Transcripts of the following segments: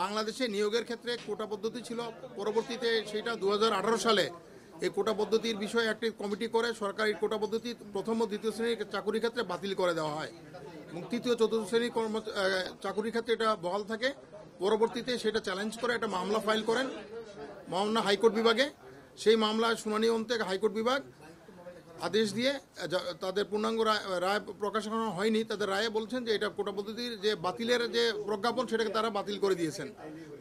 বাংলাদেশে নিয়োগের ক্ষেত্রে কোটা পদ্ধতি ছিল, পরবর্তীতে সেটা 2018 সালে এই কোটা পদ্ধতির বিষয়ে একটি কমিটি করে সরকারি কোটা পদ্ধতি প্রথম ও দ্বিতীয় শ্রেণীর চাকুরির ক্ষেত্রে বাতিল করে দেওয়া হয় এবং তৃতীয় চতুর্থ শ্রেণীর চাকুরির ক্ষেত্রে এটা বহাল থাকে। পরবর্তীতে সেটা চ্যালেঞ্জ করে একটা মামলা ফাইল করেন মাওনা হাইকোর্ট বিভাগে। সেই মামলার শুনানি অন্তে হাইকোর্ট বিভাগ আদেশ দিয়ে তাদের পূর্ণাঙ্গ রায় প্রকাশ করা হয়নি, তাদের রায়ে বলছেন যে এটা কোটা পদ্ধতির যে বাতিলের যে প্রজ্ঞাপন সেটাকে তারা বাতিল করে দিয়েছেন।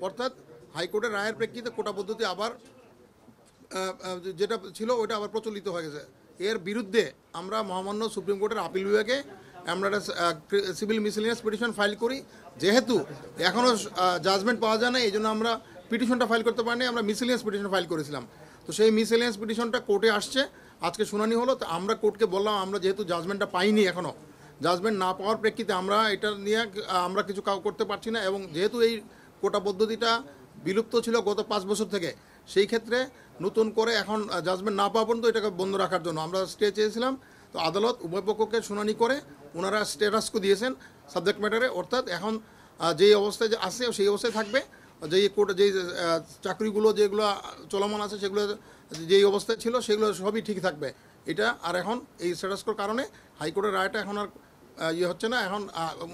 অর্থাৎ হাইকোর্টের রায়ের প্রেক্ষিতে কোটা পদ্ধতি আবার যেটা ছিল ওইটা আবার প্রচলিত হয়ে গেছে। এর বিরুদ্ধে আমরা মহামান্য সুপ্রিম কোর্টের আপিল বিভাগে আমরা একটা সিভিল মিসেলিনিয়াস পিটিশন ফাইল করি। যেহেতু এখনও জাজমেন্ট পাওয়া যায় না, এই জন্য আমরা পিটিশনটা ফাইল করতে পারিনি, আমরা মিসেলিনিয়াস পিটিশন ফাইল করেছিলাম। তো সেই মিসেলিনিয়াস পিটিশনটা কোর্টে আসছে, আজকে শুনানি হলো। তো আমরা কোর্টকে বললাম আমরা যেহেতু জাজমেন্টটা পাইনি, এখনও জাজমেন্ট না পাওয়ার প্রেক্ষিতে আমরা এটা নিয়ে আমরা কিছু করতে পারছি না, এবং যেহেতু এই কোটা পদ্ধতিটা বিলুপ্ত ছিল গত 5 বছর থেকে, সেই ক্ষেত্রে নতুন করে এখন জাজমেন্ট না পাওয়া পর্যন্ত এটাকে বন্ধ রাখার জন্য আমরা স্টে চেয়েছিলাম। তো আদালত উভয় পক্ষকে শুনানি করে ওনারা স্টেটাসকো দিয়েছেন সাবজেক্ট ম্যাটারে। অর্থাৎ এখন যেই অবস্থায় যে আছে সেই অবস্থায় থাকবে, যেই কোর্টে যেই চাকরিগুলো যেগুলো চলমান আছে সেগুলো যেই অবস্থায় ছিল সেগুলো সবই ঠিক থাকবে। এটা আর এখন এই স্ট্যাটাসকোর কারণে হাইকোর্টের রায়টা এখন আর হচ্ছে না, এখন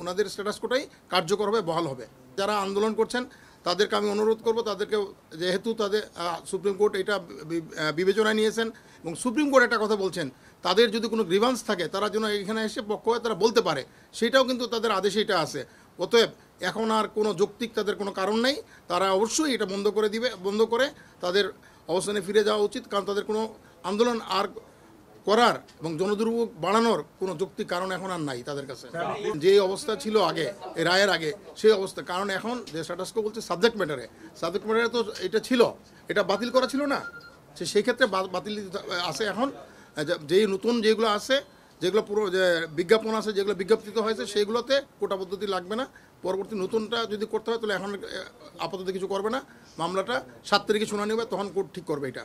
ওনাদের স্ট্যাটাসকোটাই কার্যকর হবে, বহাল হবে। যারা আন্দোলন করছেন তাদেরকে আমি অনুরোধ করব, তাদেরকে যেহেতু তাদের সুপ্রিম কোর্ট এটা বিবেচনায় নিয়েছেন এবং সুপ্রিম কোর্ট একটা কথা বলছেন, তাদের যদি কোনো গ্রিভান্স থাকে তারা যেন এখানে এসে পক্ষ হয়ে তারা বলতে পারে, সেটাও কিন্তু তাদের আদেশে এটা আছে। অতএব এখন আর কোনো যৌক্তিক তাদের কোনো কারণ নেই, তারা অবশ্যই এটা বন্ধ করে তাদের অবস্থানে ফিরে যাওয়া উচিত। কারণ তাদের কোনো আন্দোলন আর করার এবং জনদুর্ভোগ বাড়ানোর কোনো যৌক্তিক কারণ এখন আর নাই তাদের কাছে। যে অবস্থা ছিল আগে এই রায়ের আগে সেই অবস্থা, কারণ এখন যে স্ট্যাটাসকো বলছে সাবজেক্ট ম্যাটারে তো এটা ছিল, এটা বাতিল করা ছিল না, সেই ক্ষেত্রে বাতিল আছে। এখন যেই নতুন যেগুলো আছে, যেগুলো পুরো যে বিজ্ঞাপন আছে, যেগুলো বিজ্ঞপ্তিত হয়েছে সেইগুলোতে কোটা পদ্ধতি লাগবে না। পরবর্তী নতুনটা যদি করতে হয় তাহলে এখন আপাতত কিছু করবে না, মামলাটা 7 তারিখে শুনানি হবে, তখন কোর্ট ঠিক করবে এটা।